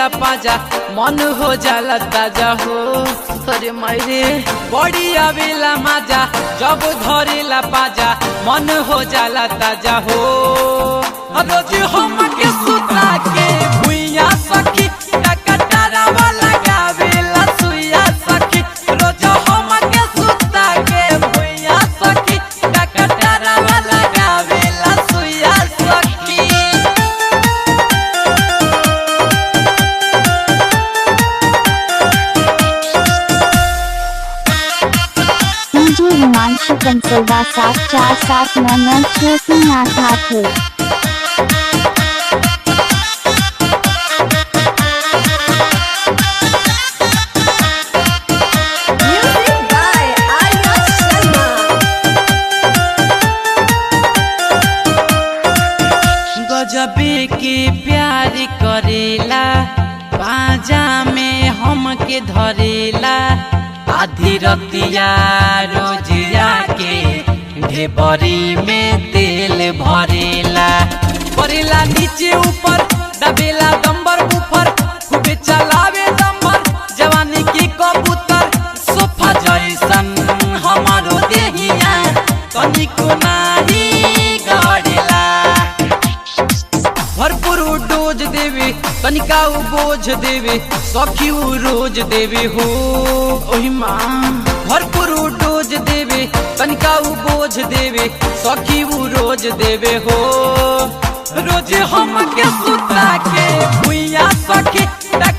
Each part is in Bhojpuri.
धरेला पाजा मन हो जाला ताजा हो। अरे मायरे बड़ी आवेला माजा जब धरेला पाजा मन हो जाला ताजा हो। रोज हम के सुता के भुइया सखी कटारा वाला गावेला सुइया सखी। रोज हम के सुता के भुइया सखी कटारा वाला गावेला सुइया सखी। हिमांशु कंसलवा 74799638। गजबे के प्यार करेला पाजा में हम के धरेला। आधी रतिया रोजिया के ढेबरी में तेल भरेला। परेला नीचे ऊपर दबेला दम्बर ऊपर खूबे चलावे दम्बर जवानी की कबूतर। सोफा जैसन हमारो देहिया तनिको नाही गड़ेला। भरपूर डोज देवे तनिका बोझ देवे सखी रोज देवे हो। ओही माँ भरपूर डोज देवे तनिका बोझ देवे सखी रोज देवे हो। रोज हम के सुता के भुइया सखी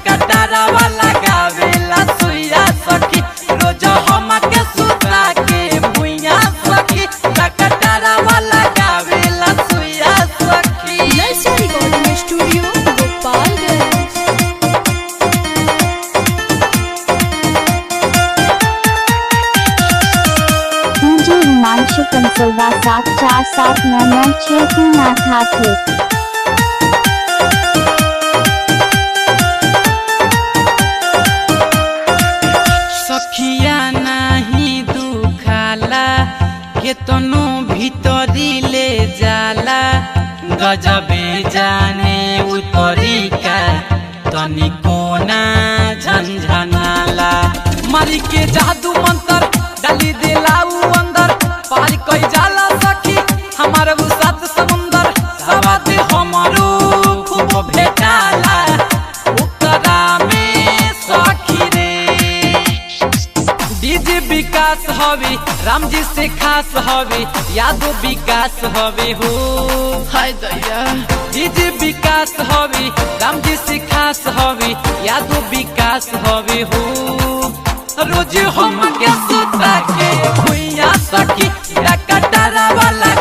कटारा वाला गावेला सुइया सखी। रोज हम के सुता के भुइया सखी कटारा वाला गावेला सुइया सखी। स्टूडियो गोपालगंज। हिमांशु कंसलवा 74799638। सखिया नहीं दुखाला केतनो भीतरी ले जाला। गजबे जाने उतरी का तनिको ना झंझनाला। मारी के जादू मंतर डाली देला उ अंदर पार कई जाला सखी हमार उ सात समुंदर। सवाद हमरो खूब भेटाला ओकरा में सखी रे। डीजे विकास हवे राम जी से खास हवे यादो विकास हवे हो। हाय दया डीजे विकास हवे राम जी से खास हवे यादो विकास हवे हो। रोज हम के सुता के भुइया सखी कटारा वाला